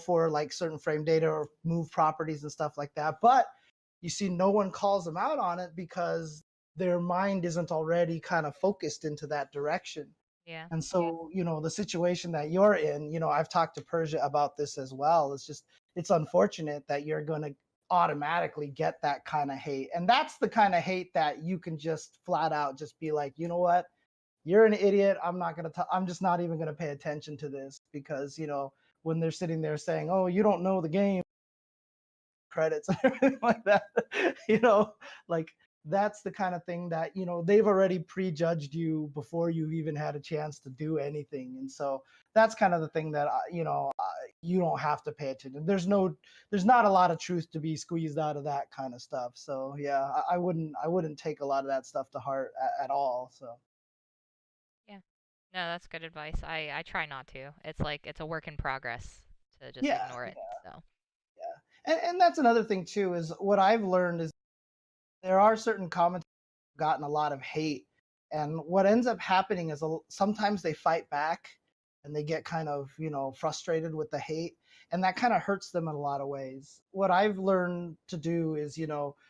for like certain frame data or move properties and stuff like that. But you see, no one calls them out on it because their mind isn't already kind of focused into that direction. Yeah. And so, the situation that you're in, I've talked to Persia about this as well. It's unfortunate that you're going to automatically get that kind of hate. And that's the kind of hate that you can just flat out just be like, you know what? You're an idiot. I'm just not even going to pay attention to this because, when they're sitting there saying, oh, you don't know the game, credits and everything like that, you know, like that's the kind of thing that, they've already prejudged you before you've even had a chance to do anything. And so that's kind of the thing that, you don't have to pay attention. There's not a lot of truth to be squeezed out of that kind of stuff. So yeah, I wouldn't take a lot of that stuff to heart at all. So Yeah. No, that's good advice. I try not to. It's like it's a work in progress to just yeah, ignore it. So, yeah. And that's another thing too, is what I've learned is there are certain comments gotten a lot of hate. And what ends up happening is sometimes they fight back and they get kind of, frustrated with the hate. And that kind of hurts them in a lot of ways. What I've learned to do is,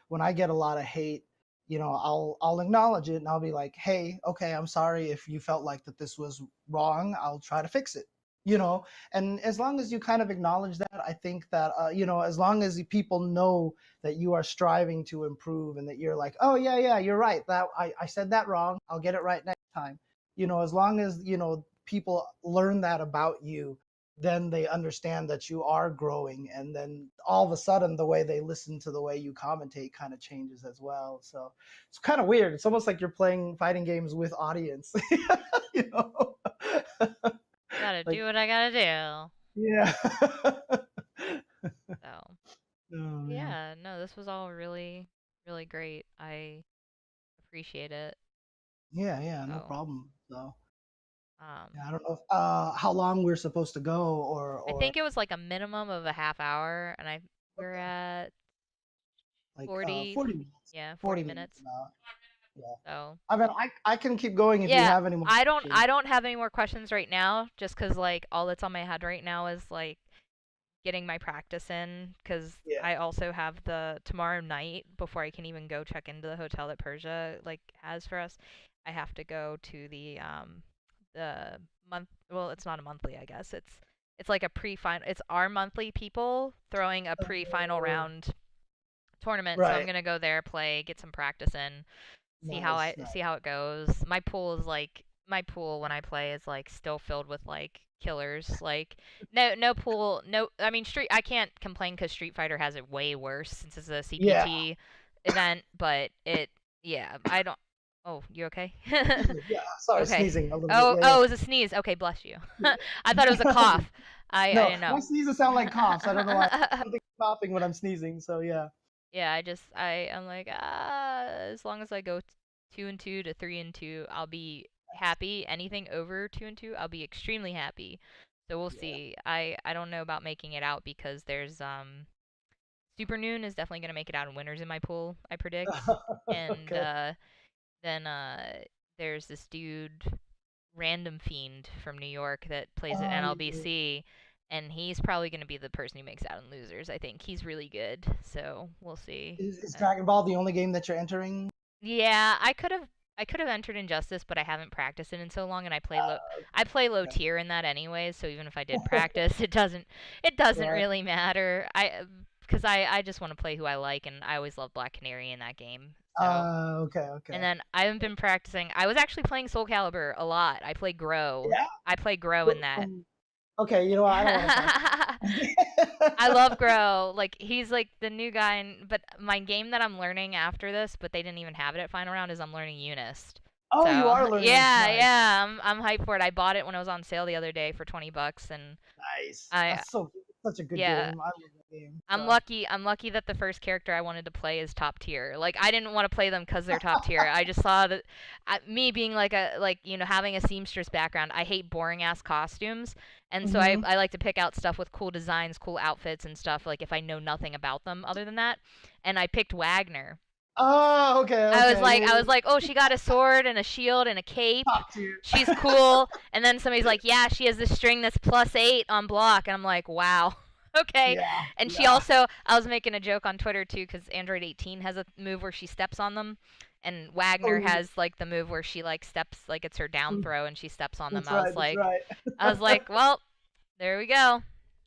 when I get a lot of hate, I'll acknowledge it and I'll be like, hey, okay, I'm sorry if you felt like that this was wrong. I'll try to fix it. You know, and as long as you kind of acknowledge that, I think that as long as people know that you are striving to improve and that you're like, oh yeah, yeah, you're right, that I said that wrong, I'll get it right next time. As long as people learn that about you, then they understand that you are growing, and then all of a sudden the way they listen to the way you commentate kind of changes as well. So it's kind of weird. It's almost like you're playing fighting games with audience. you know gotta like do what I gotta do. yeah. So, Oh man. yeah, no, this was all really, really great. I appreciate it. Yeah, yeah, no So, problem. So, um, yeah, I don't know if, how long we're supposed to go, I or think it was like a minimum of a half hour, and we're okay, at like 40, 40 minutes. yeah, 40 40 minutes minutes. about. Yeah. So, I mean, I can keep going if you yeah, have any more I don't questions. I don't have any more questions right now, just 'cause like all that's on my head right now is like getting my practice in, because Yeah. I also have the tomorrow night before I can even go check into the hotel that Persia like has for us. I have to go to the month. Well, it's not a monthly, I guess. It's like a pre-final. It's our monthly people throwing a pre-final Oh, round tournament. So I'm right. gonna go there, play, get some practice in, Nice, see nice. how it goes. My pool when I play is like still filled with like killers. Like no pool, no, I mean Street I can't complain cuz Street Fighter has it way worse since it's a Yeah. CPT event, but it yeah, I don't. Oh, you okay? Excuse me. Yeah. Sorry, Okay. sneezing a little bit. Yeah, Oh, it was a sneeze. Okay, bless you. I thought it was a yeah. cough. I No, didn't my know. sneezes sound like coughs. I don't know why. I don't think I'm coughing when I'm sneezing. So yeah. yeah, I'm like, as long as I go 2-2 to 3-2, I'll be happy. Anything over 2-2, I'll be extremely happy. So we'll Yeah. see. I don't know about making it out because there's Super Noon is definitely gonna make it out in winners in my pool, I predict. And Okay. then there's this dude, Random Fiend from New York that plays at Yeah. NLBC, and he's probably going to be the person who makes out in losers. I think he's really good, so we'll see. Is Dragon Ball the only game that you're entering? Yeah, I could have entered Injustice, but I haven't practiced it in so long, and I play low Okay. tier in that anyways. So even if I did practice, it doesn't Right. really matter. Because I just want to play who I like, and I always love Black Canary in that game. So Okay. and Okay. then I haven't been practicing. I was actually playing Soul Calibur a lot. I play Grow. Yeah. I play Grow in that. Okay. You know what? I don't want to talk. I love Grow. Like he's like the new guy. But my game that I'm learning after this, but they didn't even have it at final round, is I'm learning Unist. Oh, you So are learning. yeah, Nice. yeah, I'm hyped for it. I bought it when it was on sale the other day for $20, and Nice. I That's so such a good yeah, game. I love that game. I'm So. lucky. I'm lucky that the first character I wanted to play is top tier. Like I didn't want to play them because they're top tier. I just saw that me being having a seamstress background. I hate boring ass costumes, and so I Hmm. I like to pick out stuff with cool designs, cool outfits, and stuff. Like if I know nothing about them other than that, and I picked Wagner. Oh, okay. Okay. Yeah, I was yeah. like, oh, she got a sword and a shield and a cape. Top tier. She's cool. And then somebody's like, yeah, she has this string that's +8 on block, and I'm like, wow. Okay. Yeah. And she Yeah. also, I was making a joke on Twitter too, because Android 18 has a move where she steps on them, and Wagner Oh, has like the move where she like steps, like it's her down throw, and she steps on them. that's right. That's right. I was like, well, there we go.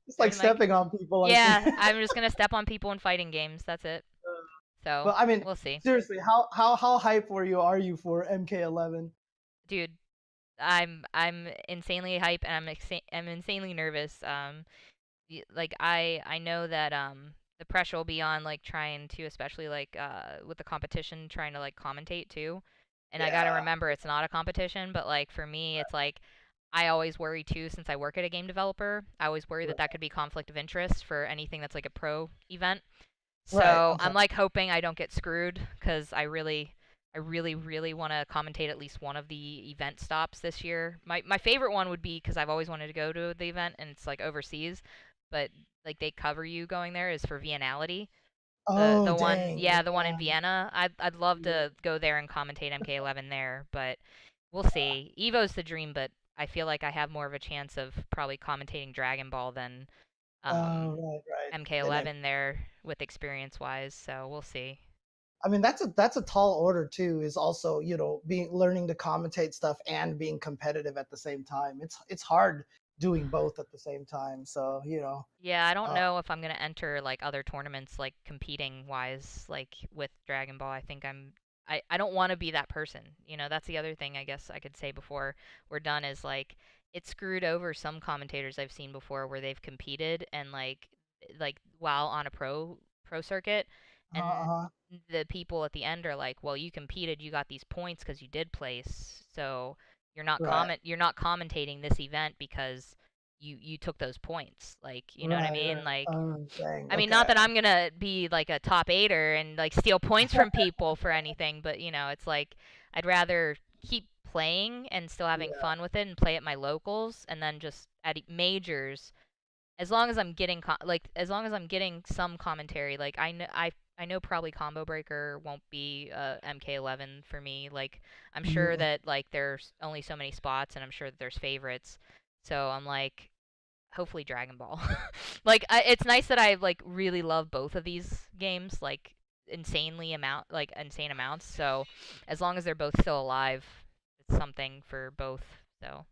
It's like There's my, stepping on people, I think. yeah, I'm just gonna step on people in fighting games. That's it. So But I mean, we'll see, seriously, how hype are you for MK11? dude. I'm insanely hype, and I'm insanely nervous. Like I know that the pressure will be on, like trying to, especially like with the competition, trying to like commentate too. And I got to Yeah. remember it's not a competition, but like for me it's like I always worry too, since I work at a game developer. I always worry that Right. that could be conflict of interest for anything that's like a pro event. Right. So Okay. I'm like hoping I don't get screwed, because I really want to commentate at least one of the event stops this year. My favorite one would be, because I've always wanted to go to the event, and it's like overseas, but like they cover you going there, is for Vienality. Oh, The one, dang. yeah, the one in Yeah. Vienna. I'd love Yeah. to go there and commentate MK11 there, but we'll see. Evo's the dream, but I feel like I have more of a chance of probably commentating Dragon Ball than Oh, um right, right. And MK11 there with experience wise, so we'll see. I mean, that's a tall order too. Is also, being learning to commentate stuff and being competitive at the same time. It's hard doing both at the same time. So Yeah, I don't uh, know if I'm gonna enter like other tournaments, like competing wise, like with Dragon Ball. I think I don't want to be that person. That's the other thing I guess I could say before we're done, is like it screwed over some commentators I've seen before, where they've competed and like while on a pro circuit, and uh, the people at the end are like, well, you competed, you got these points because you did place, so right, you're not commentating this event because you took those points. Like, you know what I right, mean? right. Like, Oh, dang. I mean, not Okay. that I'm gonna be like a top eighter and like steal points from people for anything, but it's like I'd rather keep playing and still having Yeah. fun with it, and play at my locals, and then just at majors, as long as I'm getting as long as I'm getting some commentary. Like I know probably Combo Breaker won't be MK11 for me. Like I'm sure Mhm. that like there's only so many spots, and I'm sure that there's favorites. So I'm like, hopefully Dragon Ball. It's nice that I like really love both of these games, like insane amounts. So as long as they're both still alive, it's something for both. So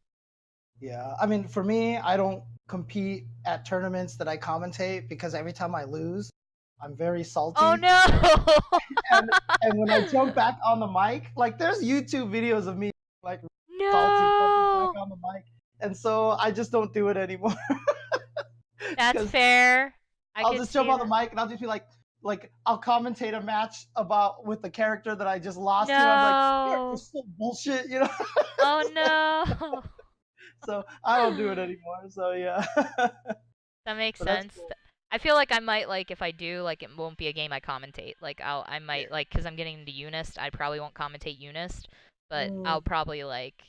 Yeah. I mean, for me, I don't compete at tournaments that I commentate because every time I lose, I'm very oh salty. no. And and when I jump back on the mic, like there's YouTube videos of me like salty jumping back No. on the mic, and so I just don't do it anymore That's because fair. I I'll could just jump see on the that. mic and I'll just be like I'll commentate a match about with the character that I just lost to. And I'm like, No. character's so bullshit. Oh no. So I don't do it anymore. So yeah, That makes but that's sense. cool. I feel like I might like if I do like it won't be a game I commentate. Like I Yeah. might like because I'm getting into Unist. I probably won't commentate Unist, but I'll Mm, probably like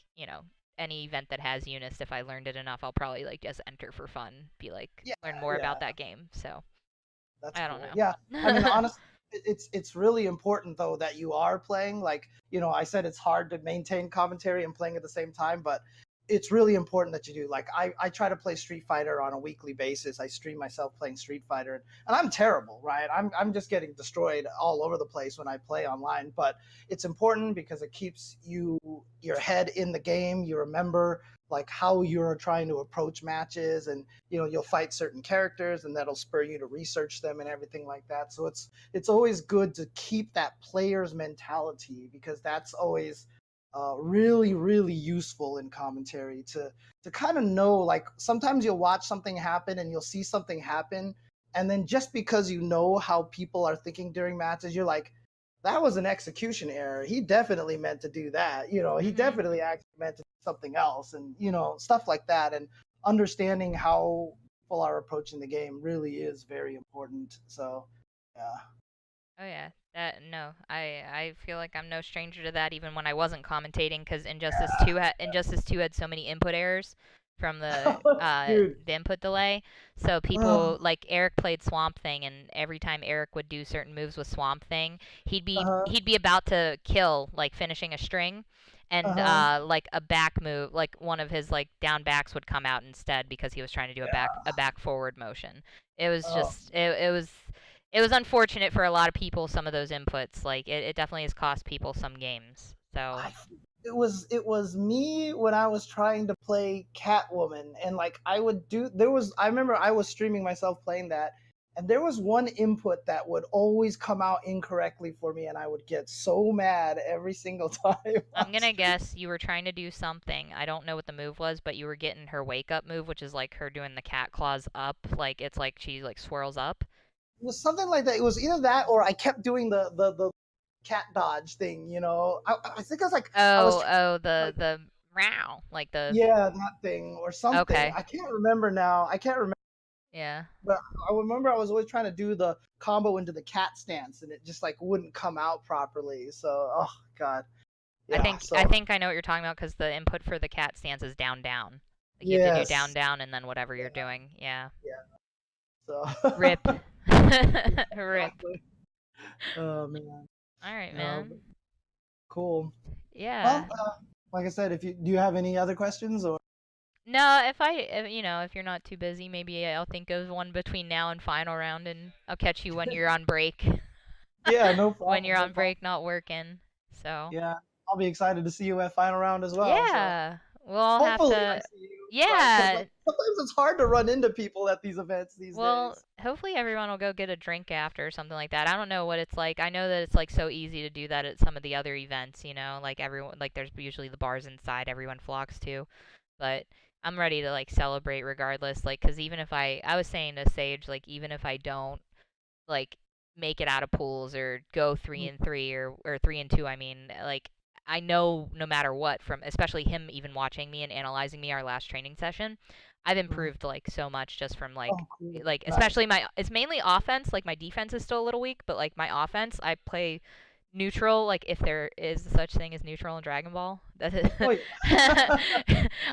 any event that has Unist if I learned it enough. I'll probably like just enter for fun, be like yeah, learn more yeah. about that game. So That's I don't cool. Yeah. I mean, know. honestly, it's really important though that you are playing. Like, I said it's hard to maintain commentary and playing at the same time, but it's really important that you do. Like, I try to play Street Fighter on a weekly basis. I stream myself playing Street Fighter, and I'm terrible, right? I'm just getting destroyed all over the place when I play online. But it's important because it keeps your head in the game. You remember like how you're trying to approach matches, and you'll fight certain characters, and that'll spur you to research them and everything like that. So it's always good to keep that player's mentality, because that's always really really useful in commentary, to kind of know, like sometimes you'll watch something happen and you'll see something happen, and then just because you know how people are thinking during matches, you're like, that was an execution error. He definitely meant to do that. He Mhm. definitely actually meant to do something else, and stuff like that. And understanding how people are approaching the game really is very important. So, yeah. Oh yeah, that no, I feel like I'm no stranger to that even when I wasn't commentating because Injustice 2 had so many input errors from Dude. the input delay. So people like Eric played Swamp Thing, and every time Eric would do certain moves with Swamp Thing, Uh-huh. he'd be about to kill, like finishing a string, and Uh-huh. like a back move, like one of his like down backs would come out instead because he was trying to do Yeah. a back forward motion. It was Oh. just it was unfortunate for a lot of people, some of those inputs. Like it definitely has cost people some games. So I it was me when I was trying to play Catwoman, and like I would do there was I remember I was streaming myself playing that, and there was one input that would always come out incorrectly for me, and I would get so mad every single time I'm on gonna stream. guess you were trying to do something. I don't know what the move was, but you were getting her wake up move, which is like her doing the cat claws up. Like it's like she like swirls up. It was something like that. It was either that or I kept doing the cat dodge thing. I think I was like I was Oh, like, the meow, like the yeah, that thing or something. okay, I can't remember now. I can't remember. yeah. But I remember I was always trying to do the combo into the cat stance, and it just like wouldn't come out properly. So, oh god, yeah. I So, think I know what you're talking about because the input for the cat stance is down down. Like you have to do down yes, down and then whatever you're yeah, doing. Yeah. yeah. So, Rip. Rip. exactly. Oh man, All right, no, man. cool. Yeah. Well, like I said, if you do you have any other questions or No, if you're not too busy, maybe I'll think of one between now and final round, and I'll catch you when you're on break. yeah, no When problem, you're no on problem. break, not working. So, Yeah, I'll be excited to see you at final round as well. So, yeah, we'll all have hopefully, I to. see you, right? Because Yeah. like sometimes it's hard to run into people at these events these Well, days. hopefully everyone will go get a drink after or something like that. I don't know what it's like. I know that it's like so easy to do that at some of the other events, like everyone like there's usually the bars inside everyone flocks to. But I'm ready to like celebrate regardless, like cuz even if I was saying to Sage like even if I don't like make it out of pools or go 3-3 or 3-2, I mean, like I know no matter what from especially him even watching me and analyzing me our last training session, I've Mhm. improved like so much just from Oh, cool. like Nice. especially my it's mainly offense, like my defense is still a little weak, but like my offense, I play neutral, like if there is such thing as neutral in Dragon Ball. That is Oh yeah.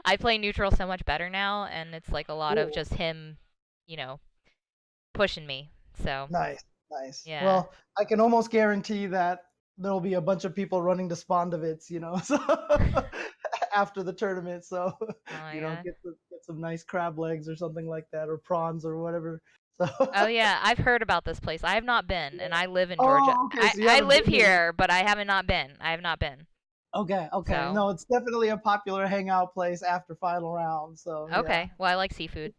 I play neutral so much better now and it's like a lot of Cool. just him, you know, pushing me. So, Nice. Nice. yeah. Well, I can almost guarantee that there'll be a bunch of people running to Spondovitz, so after the tournament. So, Oh my god. get some nice crab legs or something like that, or prawns or whatever. So, Oh yeah, I've heard about this place. I have not been, and yeah. I live in Georgia. Oh, okay. So you I haven't live been here yet. here, but I haven't not been. I have not been. Okay. Okay. So, No, it's definitely a popular hangout place after final round. So yeah. okay. Well, I like seafood.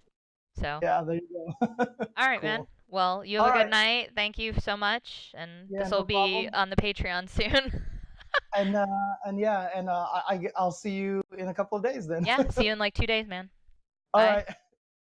So, Yeah. There you go. all right, man. Cool. Well, you have All a good right. night. Thank you so much, and Yeah. this will No be problem. on the Patreon soon. And yeah, and I'll see you in a couple of days then. Yeah, see you in like 2 days, man. All Bye. right.